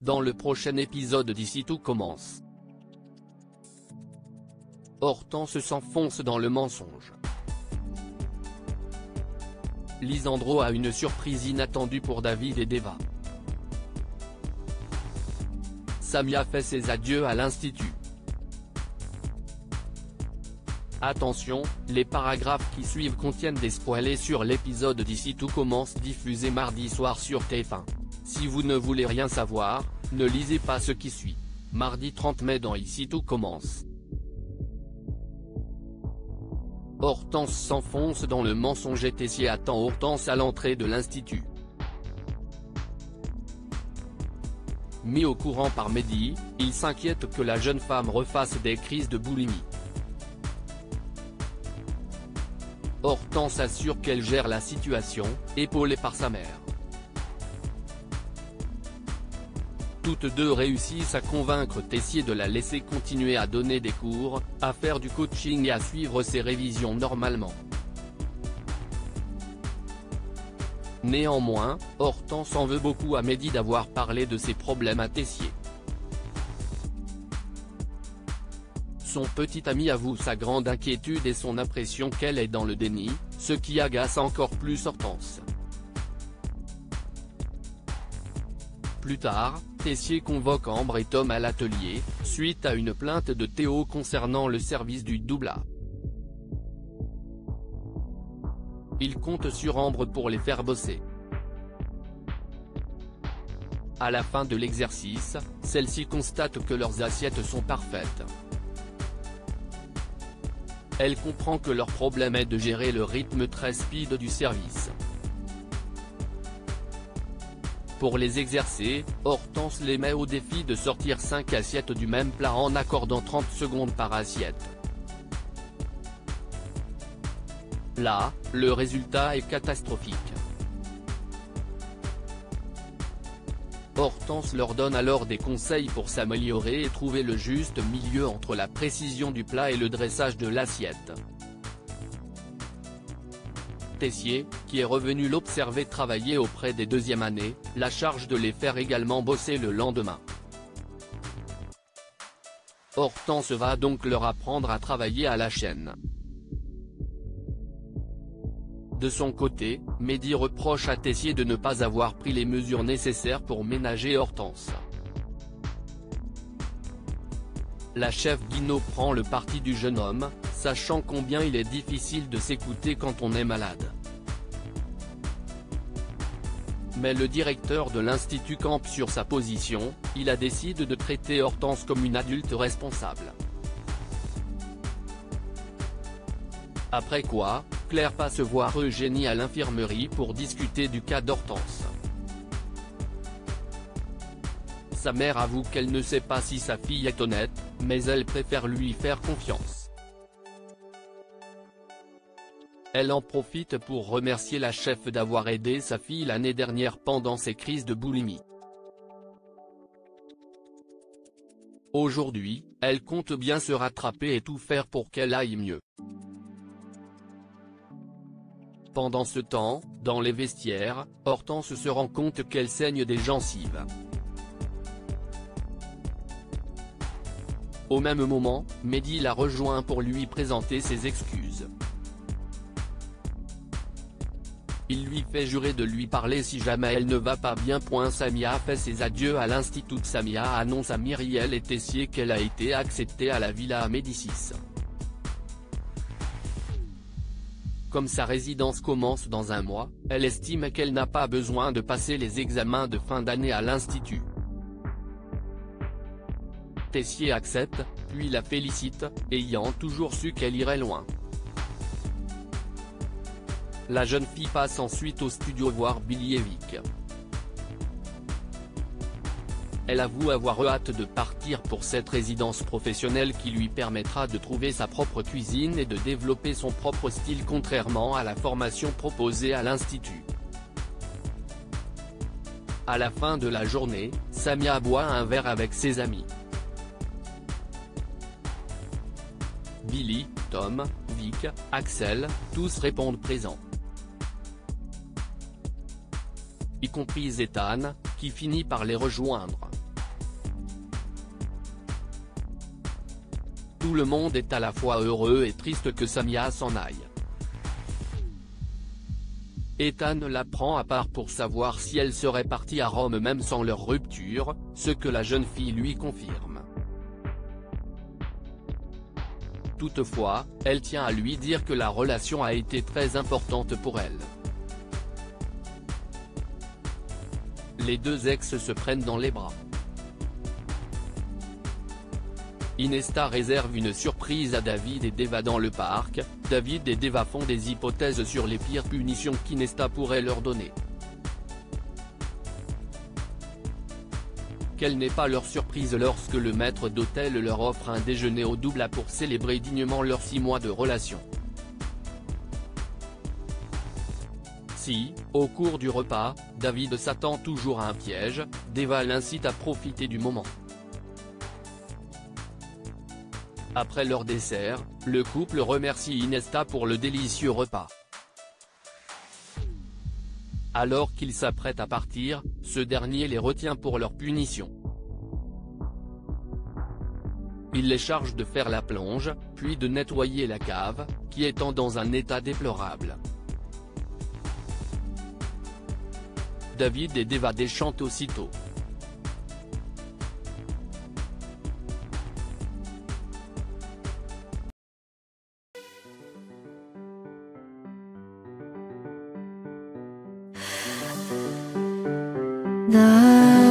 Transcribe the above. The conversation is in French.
dans le prochain épisode d'Ici tout commence. Hortense s'enfonce dans le mensonge. Lisandro a une surprise inattendue pour David et Deva. Samia fait ses adieux à l'Institut. Attention, les paragraphes qui suivent contiennent des spoilers sur l'épisode d'Ici tout commence diffusé mardi soir sur TF1. Si vous ne voulez rien savoir, ne lisez pas ce qui suit. Mardi 30 mai dans Ici tout commence. Hortense s'enfonce dans le mensonge et Tessier attend Hortense à l'entrée de l'Institut. Mis au courant par Mehdi, il s'inquiète que la jeune femme refasse des crises de boulimie. Hortense assure qu'elle gère la situation, épaulée par sa mère. Toutes deux réussissent à convaincre Tessier de la laisser continuer à donner des cours, à faire du coaching et à suivre ses révisions normalement. Néanmoins, Hortense en veut beaucoup à Mehdi d'avoir parlé de ses problèmes à Tessier. Son petit ami avoue sa grande inquiétude et son impression qu'elle est dans le déni, ce qui agace encore plus Hortense. Plus tard, Tessier convoque Ambre et Tom à l'atelier, suite à une plainte de Théo concernant le service du doublage. Il compte sur Ambre pour les faire bosser. À la fin de l'exercice, celle-ci constate que leurs assiettes sont parfaites. Elle comprend que leur problème est de gérer le rythme très speed du service. Pour les exercer, Hortense les met au défi de sortir 5 assiettes du même plat en accordant 30 secondes par assiette. Là, le résultat est catastrophique. Hortense leur donne alors des conseils pour s'améliorer et trouver le juste milieu entre la précision du plat et le dressage de l'assiette. Tessier, qui est revenu l'observer travailler auprès des deuxièmes années, la charge de les faire également bosser le lendemain. Hortense va donc leur apprendre à travailler à la chaîne. De son côté, Mehdi reproche à Tessier de ne pas avoir pris les mesures nécessaires pour ménager Hortense. La chef Guino prend le parti du jeune homme, sachant combien il est difficile de s'écouter quand on est malade. Mais le directeur de l'Institut campe sur sa position, il décide de traiter Hortense comme une adulte responsable. Après quoi, Claire passe voir Eugénie à l'infirmerie pour discuter du cas d'Hortense. Sa mère avoue qu'elle ne sait pas si sa fille est honnête, mais elle préfère lui faire confiance. Elle en profite pour remercier la chef d'avoir aidé sa fille l'année dernière pendant ses crises de boulimie. Aujourd'hui, elle compte bien se rattraper et tout faire pour qu'elle aille mieux. Pendant ce temps, dans les vestiaires, Hortense se rend compte qu'elle saigne des gencives. Au même moment, Mehdi la rejoint pour lui présenter ses excuses. Il lui fait jurer de lui parler si jamais elle ne va pas bien. Samia fait ses adieux à l'Institut. Samia annonce à Myriel et Tessier qu'elle a été acceptée à la Villa Médicis. Comme sa résidence commence dans un mois, elle estime qu'elle n'a pas besoin de passer les examens de fin d'année à l'Institut. Tessier accepte, puis la félicite, ayant toujours su qu'elle irait loin. La jeune fille passe ensuite au studio voir Billy et Vic. Elle avoue avoir hâte de partir pour cette résidence professionnelle qui lui permettra de trouver sa propre cuisine et de développer son propre style contrairement à la formation proposée à l'Institut. À la fin de la journée, Samia boit un verre avec ses amis. Billy, Tom, Vic, Axel, tous répondent présents. Y compris Ethan, qui finit par les rejoindre. Tout le monde est à la fois heureux et triste que Samia s'en aille. Ethan la prend à part pour savoir si elle serait partie à Rome même sans leur rupture, ce que la jeune fille lui confirme. Toutefois, elle tient à lui dire que la relation a été très importante pour elle. Les deux ex se prennent dans les bras. Inesta réserve une surprise à David et Deva dans le parc. David et Deva font des hypothèses sur les pires punitions qu'Inesta pourrait leur donner. Quelle n'est pas leur surprise lorsque le maître d'hôtel leur offre un déjeuner au double pour célébrer dignement leurs 6 mois de relation. Si, au cours du repas, David s'attend toujours à un piège, Deva l'incite à profiter du moment. Après leur dessert, le couple remercie Inesta pour le délicieux repas. Alors qu'ils s'apprêtent à partir, ce dernier les retient pour leur punition. Il les charge de faire la plonge, puis de nettoyer la cave, qui étant dans un état déplorable. David et Deva déchantent aussitôt. 나